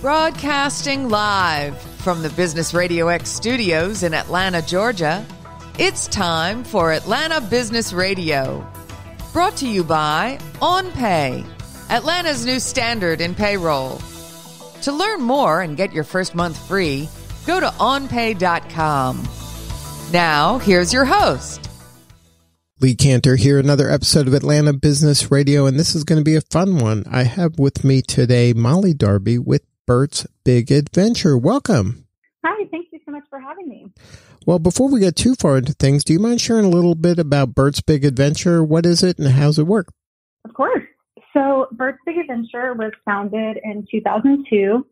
Broadcasting live from the Business Radio X studios in Atlanta, Georgia, it's time for Atlanta Business Radio. Brought to you by OnPay, Atlanta's new standard in payroll. To learn more and get your first month free, go to onpay.com. Now, here's your host. Lee Cantor here, another episode of Atlanta Business Radio, and this is going to be a fun one. I have with me today Molly Darby with Bert's Big Adventure. Welcome. Hi, thank you so much for having me. Well, before we get too far into things, do you mind sharing a little bit about Bert's Big Adventure? What is it and how's it work? Of course. So Bert's Big Adventure was founded in 2002,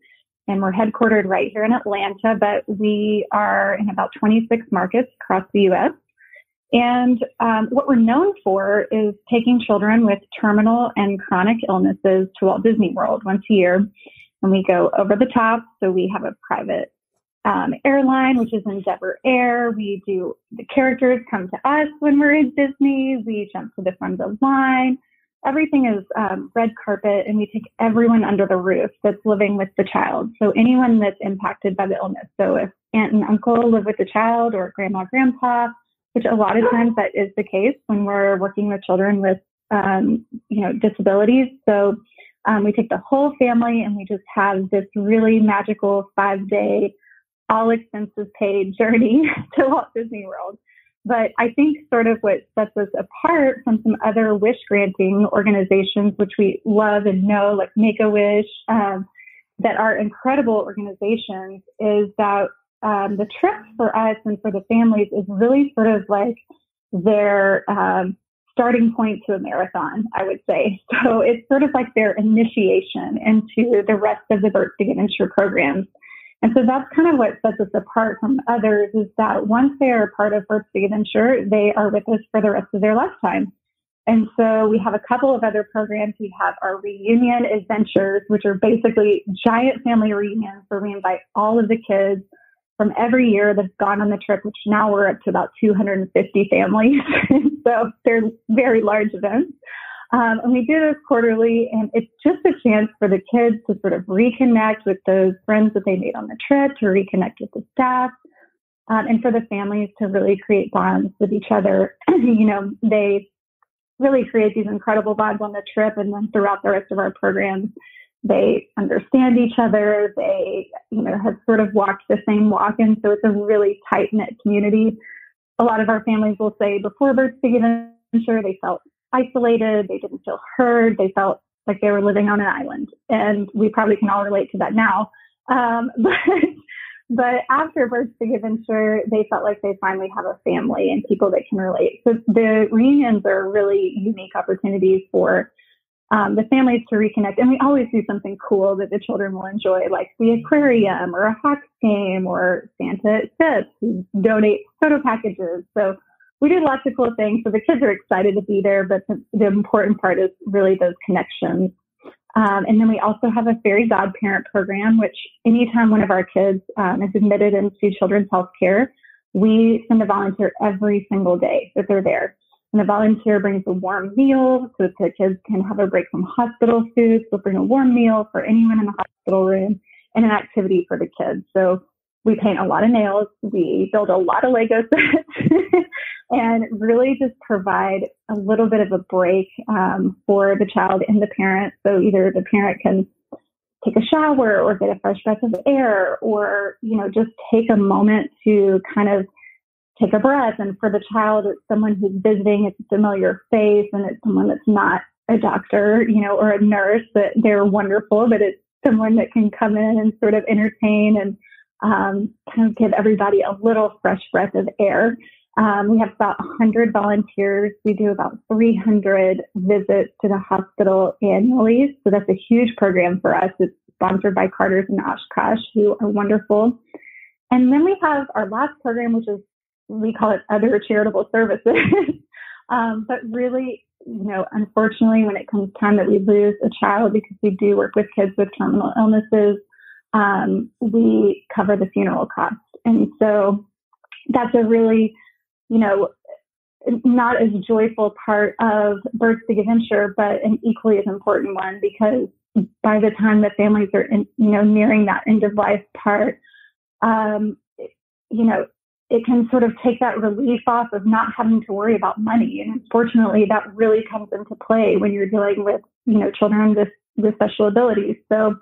and we're headquartered right here in Atlanta, but we are in about 26 markets across the U.S. And what we're known for is taking children with terminal and chronic illnesses to Walt Disney World once a year. And we go over the top. So we have a private airline, which is Endeavor Air. The characters come to us when we're in Disney. We jump to the front of the line. Everything is red carpet, and we take everyone under the roof that's living with the child. So anyone that's impacted by the illness. So if aunt and uncle live with the child, or grandma, grandpa, which a lot of times that is the case when we're working with children with, disabilities. So we take the whole family and we just have this really magical 5-day, all expenses paid journey to Walt Disney World. But I think sort of what sets us apart from some other wish granting organizations, which we love and know, like Make-A-Wish, that are incredible organizations, is that the trip for us and for the families is really sort of like their starting point to a marathon, I would say. So it's sort of like their initiation into the rest of the Bert's Big Adventure programs. And so that's kind of what sets us apart from others, is that once they are a part of Bert's Big Adventure, they are with us for the rest of their lifetime. And so we have a couple of other programs. We have our reunion adventures, which are basically giant family reunions where we invite all of the kids from every year that's gone on the trip, which now we're up to about 250 families. So they're very large events. And we do this quarterly, and it's just a chance for the kids to sort of reconnect with those friends that they made on the trip, to reconnect with the staff, and for the families to really create bonds with each other. They really create these incredible bonds on the trip, and then throughout the rest of our programs, they understand each other. They, have sort of walked the same walk. And so it's a really tight-knit community. A lot of our families will say before Bert's Big Adventure, they felt isolated. They didn't feel heard. They felt like they were living on an island. And we probably can all relate to that now. But after Bert's Big Adventure, they felt like they finally have a family and people that can relate. So the reunions are really unique opportunities for the families to reconnect. And we always do something cool that the children will enjoy, like the aquarium or a Hawks game, or Santa Sips, who donate photo packages. So we do lots of cool things. So the kids are excited to be there, but the important part is really those connections. And then we also have a fairy godparent program, which anytime one of our kids is admitted into children's health care, we send a volunteer every single day that they're there. And the volunteer brings a warm meal so that the kids can have a break from hospital food. So bring a warm meal for anyone in the hospital room, and an activity for the kids. So we paint a lot of nails. We build a lot of Lego sets and really just provide a little bit of a break for the child and the parent. So either the parent can take a shower or get a fresh breath of air, or, just take a moment to kind of take a breath. And for the child, it's someone who's visiting, it's a familiar face, and it's someone that's not a doctor, or a nurse, but they're wonderful, but it's someone that can come in and sort of entertain and kind of give everybody a little fresh breath of air. We have about 100 volunteers. We do about 300 visits to the hospital annually. So that's a huge program for us. It's sponsored by Carter's and Oshkosh, who are wonderful. And then we have our last program, which is, we call it other charitable services. But really, unfortunately, when it comes time that we lose a child, because we do work with kids with terminal illnesses, we cover the funeral costs. And so that's a really, not as joyful part of Bert's Big Adventure, but an equally as important one, because by the time the families are nearing that end of life part, it can sort of take that relief off of not having to worry about money. And unfortunately, that really comes into play when you're dealing with, children with special abilities. So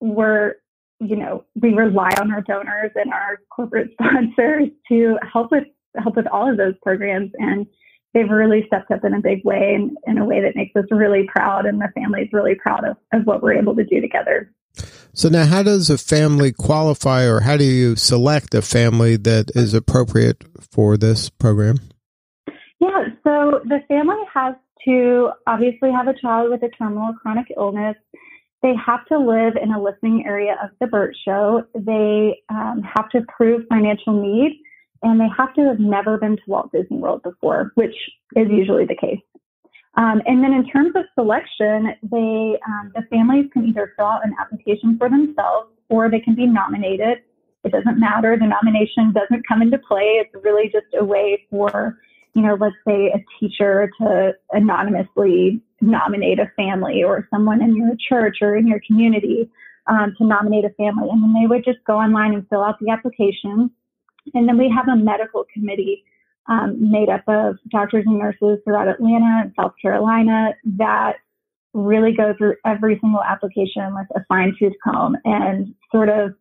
we rely on our donors and our corporate sponsors to help with all of those programs. And they've really stepped up in a big way, and in a way that makes us really proud, and the family's really proud of what we're able to do together. So now, how does a family qualify, or how do you select a family that is appropriate for this program? Yeah, so the family has to obviously have a child with a terminal chronic illness. They have to live in a listening area of the Bert Show. They have to prove financial need, and they have to have never been to Walt Disney World before, which is usually the case. And then in terms of selection, the families can either fill out an application for themselves, or they can be nominated. It doesn't matter. The nomination doesn't come into play. It's really just a way for, let's say a teacher to anonymously nominate a family, or someone in your church or in your community to nominate a family. And then they would just go online and fill out the application. And then we have a medical committee made up of doctors and nurses throughout Atlanta and South Carolina that really go through every single application with a fine-tooth comb and sort of,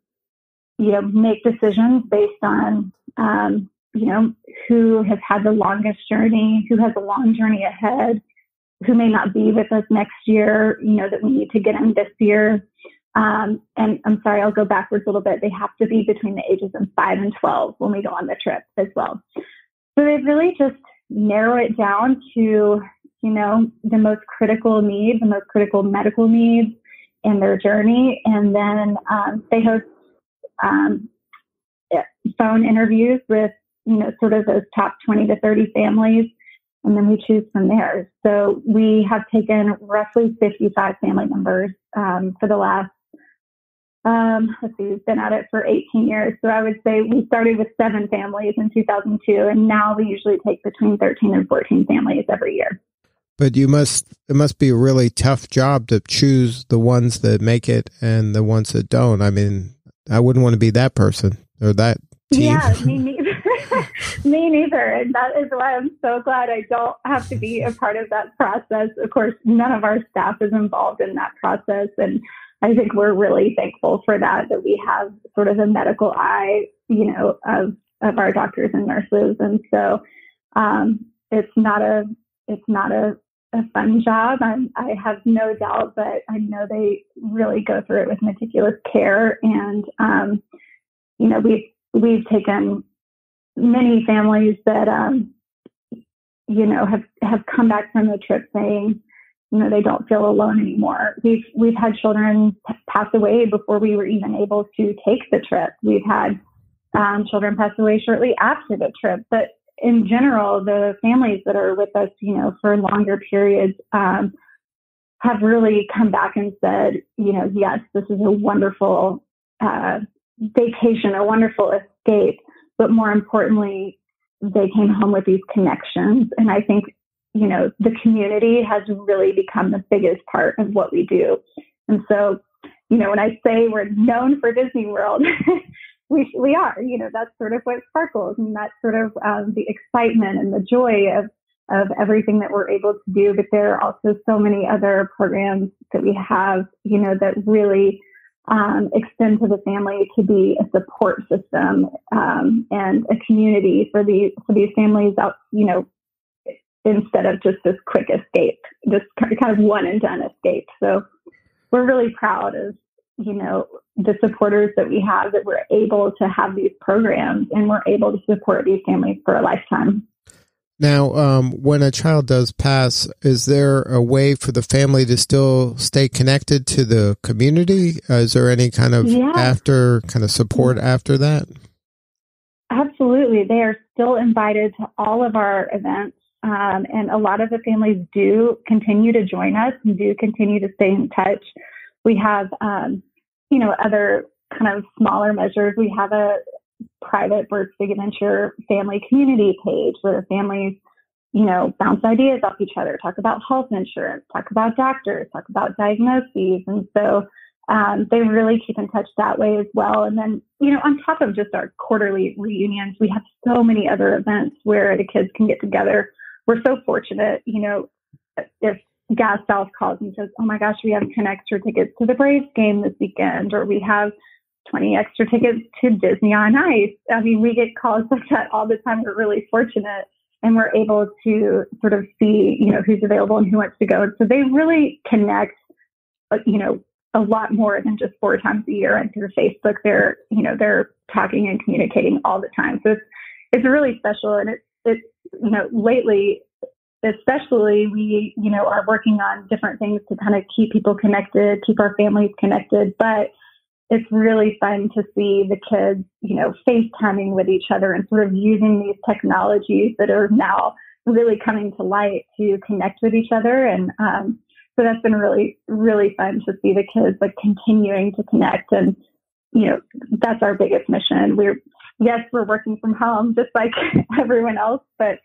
make decisions based on, who has had the longest journey, who has a long journey ahead, who may not be with us next year, that we need to get in this year. And I'm sorry, I'll go backwards a little bit. They have to be between the ages of 5 and 12 when we go on the trip as well. So they've really just narrow it down to, the most critical needs, the most critical medical needs in their journey. And then they host phone interviews with, sort of those top 20 to 30 families. And then we choose from there. So we have taken roughly 55 family members for the last, we've been at it for 18 years. So I would say we started with 7 families in 2002, and now we usually take between 13 and 14 families every year. But it must be a really tough job to choose the ones that make it and the ones that don't. I mean, I wouldn't want to be that person or that team. Yeah, me neither. Me neither. And that is why I'm so glad I don't have to be a part of that process. Of course, none of our staff is involved in that process. And I think we're really thankful for that we have sort of a medical eye, of our doctors and nurses. And so it's not a fun job. I have no doubt, but I know they really go through it with meticulous care. And, we've taken many families that, have come back from the trip saying, they don't feel alone anymore. We've had children pass away before we were even able to take the trip. We've had children pass away shortly after the trip. But in general, the families that are with us, for longer periods, have really come back and said, yes, this is a wonderful vacation, a wonderful escape. But more importantly, they came home with these connections. And I think, the community has really become the biggest part of what we do. And so, when I say we're known for Disney World, we are, that's sort of what sparkles, and that's sort of the excitement and the joy of everything that we're able to do. But there are also so many other programs that we have, that really extend to the family to be a support system and a community for these families out, instead of just this quick escape, just kind of one and done escape. So we're really proud of, the supporters that we have, that we're able to have these programs and we're able to support these families for a lifetime. Now, when a child does pass, is there a way for the family to still stay connected to the community? Is there any kind of support after that? Absolutely. They are still invited to all of our events. And a lot of the families do continue to join us and do continue to stay in touch. We have, other kind of smaller measures. We have a private Bert's Big Adventure family community page where the families bounce ideas off each other, talk about health insurance, talk about doctors, talk about diagnoses. And so they really keep in touch that way as well. And then, on top of just our quarterly reunions, we have so many other events where the kids can get together. We're so fortunate, if Gas South calls and says, oh my gosh, we have 10 extra tickets to the Braves game this weekend, or we have 20 extra tickets to Disney on Ice. I mean, we get calls like that all the time. We're really fortunate, and we're able to sort of see, who's available and who wants to go. And so they really connect, a lot more than just 4 times a year. And through Facebook, they're talking and communicating all the time. So it's really special. And it's lately, especially, we, are working on different things to kind of keep people connected, keep our families connected. But it's really fun to see the kids, FaceTiming with each other and sort of using these technologies that are now really coming to light to connect with each other. And so that's been really, really fun to see the kids continuing to connect. And, that's our biggest mission. We're working from home just like everyone else, but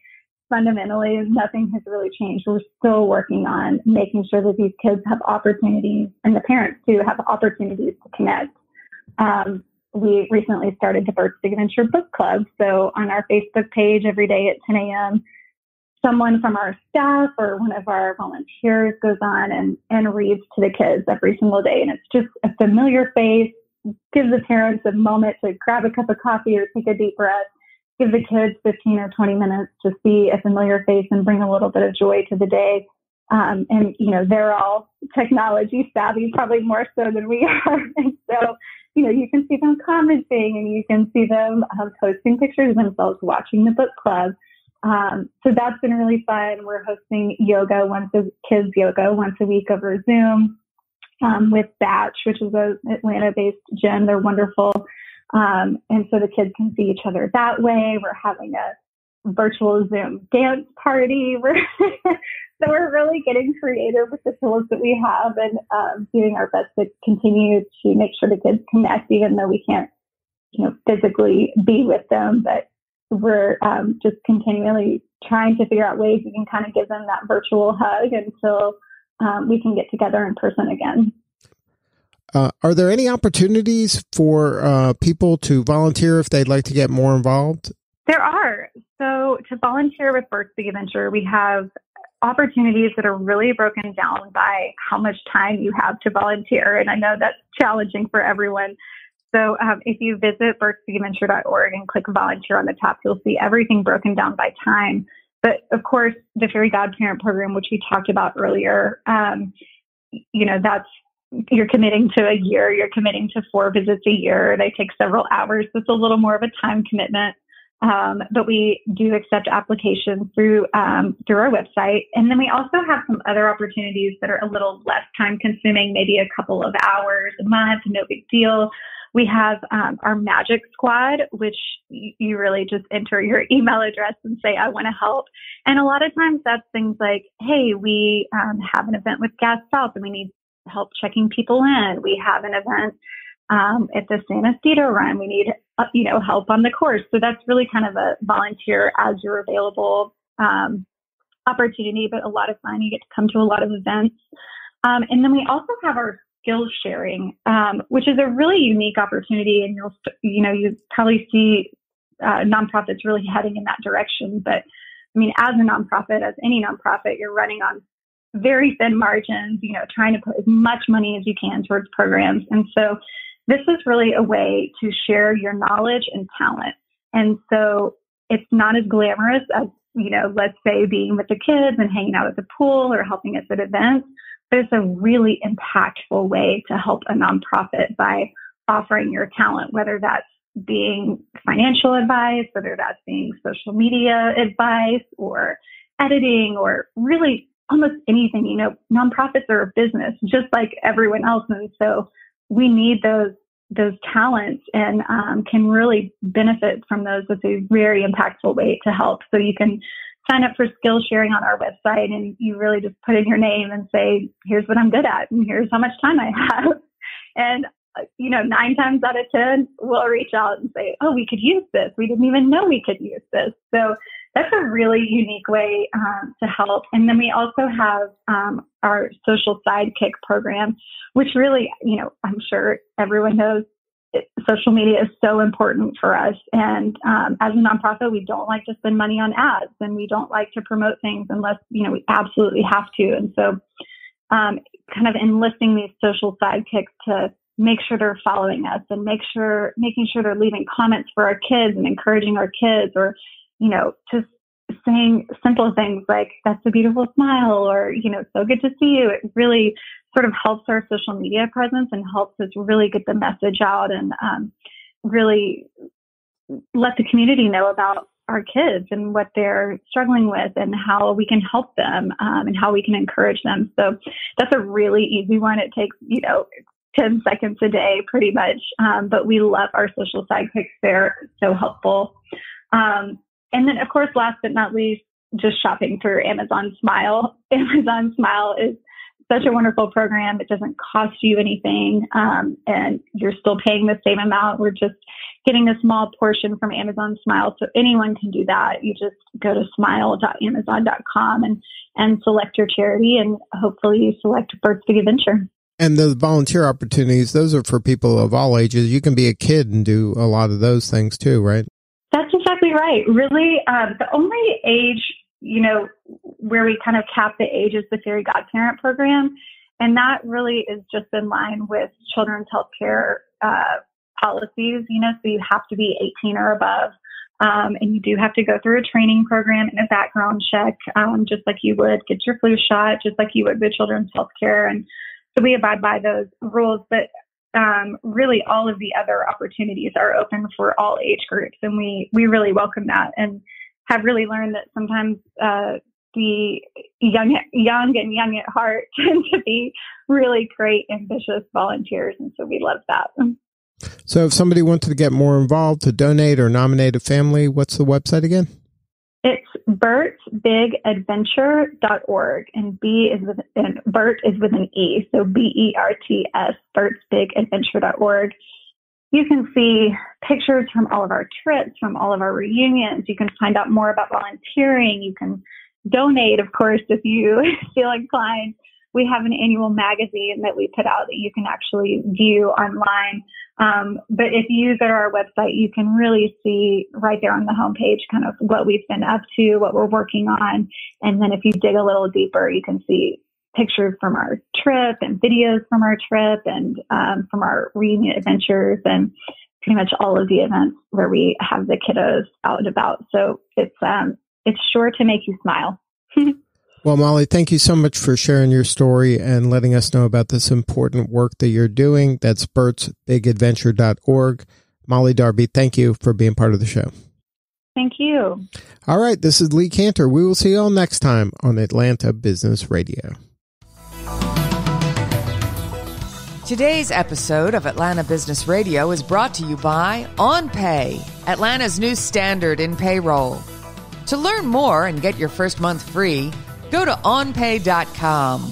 fundamentally, nothing has really changed. We're still working on making sure that these kids have opportunities, and the parents too have opportunities to connect. We recently started the Bert's Big Adventure Book Club. So on our Facebook page every day at 10 a.m., someone from our staff or one of our volunteers goes on and reads to the kids every single day. And it's just a familiar face, gives the parents a moment to grab a cup of coffee or take a deep breath, give the kids 15 or 20 minutes to see a familiar face and bring a little bit of joy to the day. And, they're all technology savvy, probably more so than we are. And so, you can see them commenting, and you can see them posting pictures of themselves watching the book club. So that's been really fun. We're hosting kids yoga once a week over Zoom with Batch, which is an Atlanta-based gym. They're wonderful. And so the kids can see each other that way. We're having a virtual Zoom dance party. So we're really getting creative with the tools that we have, and doing our best to continue to make sure the kids connect, even though we can't, physically be with them. But we're just continually trying to figure out ways we can kind of give them that virtual hug until we can get together in person again. Are there any opportunities for people to volunteer if they'd like to get more involved? There are. So to volunteer with Bert's Big Adventure, we have opportunities that are really broken down by how much time you have to volunteer. And I know that's challenging for everyone. So if you visit bert'sbigadventure.org and click volunteer on the top, you'll see everything broken down by time. But of course, the Fairy Godparent program, which we talked about earlier, that's, you're committing to a year, you're committing to 4 visits a year. They take several hours. So it's a little more of a time commitment. But we do accept applications through our website. And then we also have some other opportunities that are a little less time consuming, maybe a couple of hours a month, no big deal. We have our Magic Squad, which you really just enter your email address and say, I want to help. And a lot of times that's things like, hey, we have an event with Gas South and we need help checking people in. We have an event at the San Estedo Run. We need, help on the course. So that's really kind of a volunteer as you're available opportunity, but a lot of fun. You get to come to a lot of events. And then we also have our skills sharing, which is a really unique opportunity. And you probably see nonprofits really heading in that direction. But I mean, as a nonprofit, as any nonprofit, you're running on very thin margins, trying to put as much money as you can towards programs. And so this is really a way to share your knowledge and talent. And so it's not as glamorous as, let's say being with the kids and hanging out at the pool or helping us at events, but it's a really impactful way to help a nonprofit by offering your talent, whether that's being financial advice, whether that's being social media advice or editing or really almost anything. Nonprofits are a business just like everyone else. And so we need those talents and can really benefit from those. It's a very impactful way to help. So you can sign up for skill sharing on our website and you really just put in your name and say, here's what I'm good at and here's how much time I have. And 9 times out of 10, we'll reach out and say, oh, we could use this. We didn't even know we could use this. So that's a really unique way to help. And then we also have our social sidekick program, which really, I'm sure everyone knows social media is so important for us. And as a nonprofit, we don't like to spend money on ads, and we don't like to promote things unless, we absolutely have to. And so kind of enlisting these social sidekicks to make sure they're following us and making sure they're leaving comments for our kids and encouraging our kids, or, just saying simple things like, that's a beautiful smile, or, so good to see you. It really sort of helps our social media presence and helps us really get the message out and really let the community know about our kids and what they're struggling with and how we can help them and how we can encourage them. So that's a really easy one. It takes, 10 seconds a day pretty much. But we love our social sidekicks. They're so helpful. And then, of course, last but not least, just shopping through Amazon Smile. Amazon Smile is such a wonderful program. It doesn't cost you anything, and you're still paying the same amount. We're just getting a small portion from Amazon Smile, so anyone can do that. You just go to smile.amazon.com and select your charity, and hopefully you select Bert's Big Adventure. And the volunteer opportunities, those are for people of all ages. You can be a kid and do a lot of those things too, right? That's exactly right. Really, the only age, where we kind of cap the age is the Fairy Godparent program. And that really is just in line with children's health care policies, so you have to be 18 or above. And you do have to go through a training program and a background check, just like you would get your flu shot, just like you would with children's health care. And so we abide by those rules, but really all of the other opportunities are open for all age groups. And we really welcome that and have really learned that sometimes the young and young at heart tend to be really great, ambitious volunteers. And so we love that. So if somebody wanted to get more involved, to donate or nominate a family, what's the website again? It's bert'sbigadventure.org, and Bert is with an E, so BERTS, bert'sbigadventure.org. You can see pictures from all of our trips, from all of our reunions. You can find out more about volunteering. You can donate, of course, if you feel inclined. We have an annual magazine that we put out that you can actually view online. But if you go to our website, you can really see right there on the homepage kind of what we've been up to, what we're working on. And then if you dig a little deeper, you can see pictures from our trip and videos from our trip and from our reunion adventures and pretty much all of the events where we have the kiddos out and about. So it's sure to make you smile. Well, Molly, thank you so much for sharing your story and letting us know about this important work that you're doing. That's bert'sbigadventure.org. Molly Darby, thank you for being part of the show. Thank you. All right, this is Lee Cantor. We will see you all next time on Atlanta Business Radio. Today's episode of Atlanta Business Radio is brought to you by OnPay, Atlanta's new standard in payroll. To learn more and get your first month free, go to onpay.com.